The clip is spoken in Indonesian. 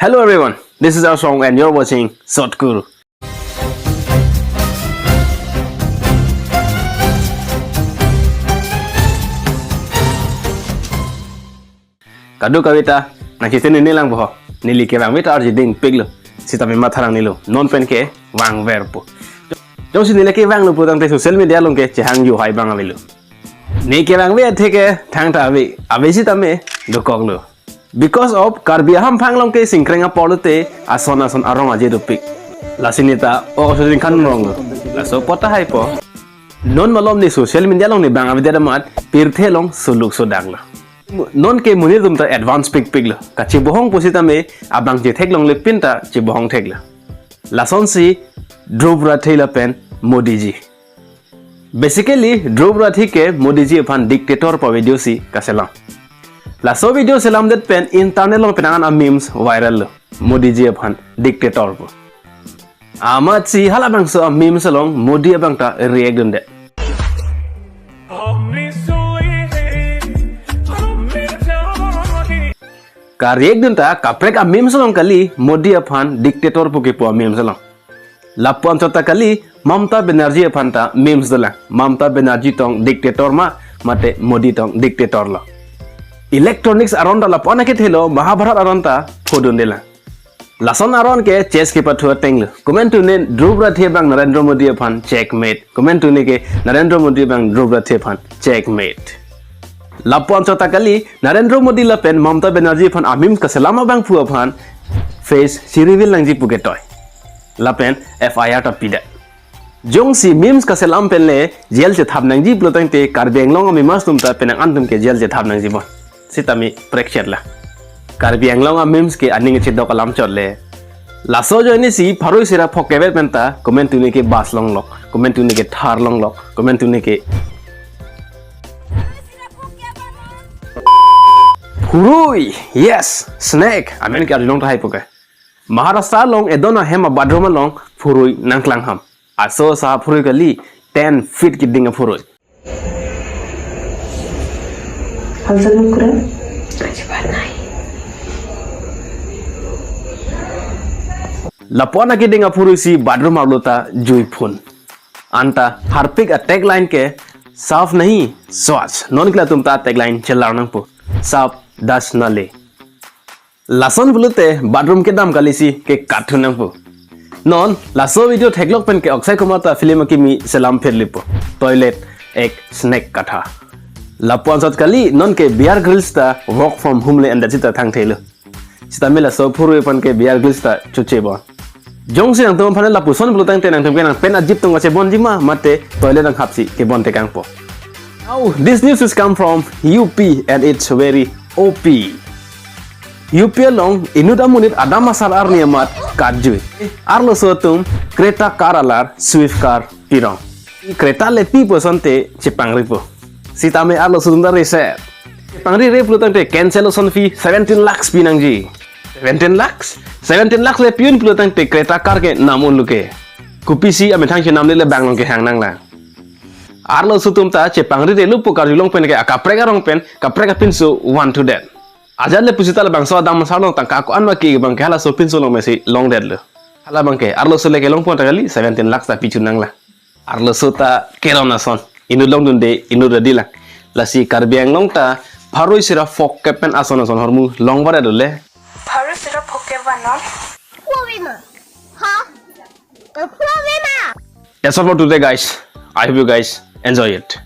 Hello everyone, this is our song and you're watching Short Guru. Kadu kawita nakita nilang boho nili ke bang wita arji ding piglo sita me matharang nilo non pen ke wang verpo jong si nile ke wang lo putang te social media long ke chehang yu hai bang avilo ni ke bang we theke thang ta ave avesi tame do koglo because of karbiaham phanglong ke singkrenga polote ason arong aje do pik lasinita o sodin kan rong la so pota hai po non malom ni social media long ni bang ave damat pirthe long suluk so dangla non ke munir dum ta advance pic lo kachi bohong posita me abang je thek long le pinta che bohong thek la lason si Dhruv thela pen Modiji basically Dhruv ke Modiji fan dictator pa video si kaselang la so video selam det pen internet long penangan memes viral lo Modiji fan dictator po amat si halabang so memes long Modi abang ta react dun de ka react dun ta kaprek memes long kali Modi fan dictator po ke po memes long lapuan chota kali Mamta Banerjee fan ta memes dala Mamta Banerjee tong dictator ma mate Modi tong dictator lo electronics aron da lapuan ke thelo Mahabharat aron ta phodun dela lason aron ke chess ke pathua tenglo comment tu ne Dhruv bang Narendra Modi fan checkmate comment tu ne ke Narendra Modi bang Dhruv fan checkmate lapuan chota kali Narendra Modi la pen Mamta Banerjee fan amim kaselama bang phua fan face sirivil langji puketoy la pen FIR ta pida jong si memes kaselam pen le jail che thap nangji plotang te karbeng long ami mas tum ta penang antum ke jail che thap nangji bon sitami prekchet la karbeng long memes ke aning che do kalam chot le la so jo ni si pharoi sira phokebe pen ta comment tu ne ke bas long lok comment tu ne ke thar long lok comment tu ne ke Hurui, yes, snake. Amen ke long ta hai poke. Maharashtra long edona hema badroma long furui nangklang ham. Aso sa furui kali 10 feet ki dinga furui. Halsal mukra? Ajibat nahi. Lapona ki dinga furui si badroom aulota jui phun. Anta harpik a tagline ke साफ नहीं स्वच्छ नॉन किला तुम ता टैगलाइन चलारनंग पो साफ दस नले लासन बुलते बाथरूम के दाम कालीसी के काठुनंग पो नॉन लासो वीडियो ठेगलोक पेन के अक्षय कुमार ता फिल्म की मी सलाम फेरलिपो टॉयलेट एक स्नैक कथा लापुआन सत काली नॉन के बियर ग्रिल्स ता वर्क फ्रॉम होम ले अंदर चिता थांग थेलो चिता मिला सो फुरु पन के बियर ग्रिल्स ता चुचेबो jong si nang tumpang panel lapuson belutang tenang tumpang nang pen ajib tung bon jima mate toilet nang hapsi ke bon tekang po. Now this news has come from UP and it's very OP. UP long inuda munit ada masalah arni amat kajui. Arlo sotum kereta car alar Swift car pirong. Kereta lepi posante cipangri po. Sitame arlo sotum da reset. Cipangri re belutang te cancellation fee 17 lakhs pinang ji. 17 lakhs le piun pelutang te kereta car ke namun luke kupisi ame thang che namle le bang long ke hang nang la arlo sutum ta che pangri de lupu kar long pen ke akaprega rong pen kaprega pin so one to that ajal le pusita le bang so dam sa long tang ka ko anma ke bang ke hala so pin so long mesi long dead le hala bang ke arlo so le ke long pon ta gali 17 lakhs ta pichu nang la arlo so ta keron na son inu long dun de inu redi la la si karbiang long ta pharoi sira fok ke pen ason hormu long bare dole Paru sira pokeba non? Problema. Huh? The problema. That's all for today guys. I hope you guys enjoy it.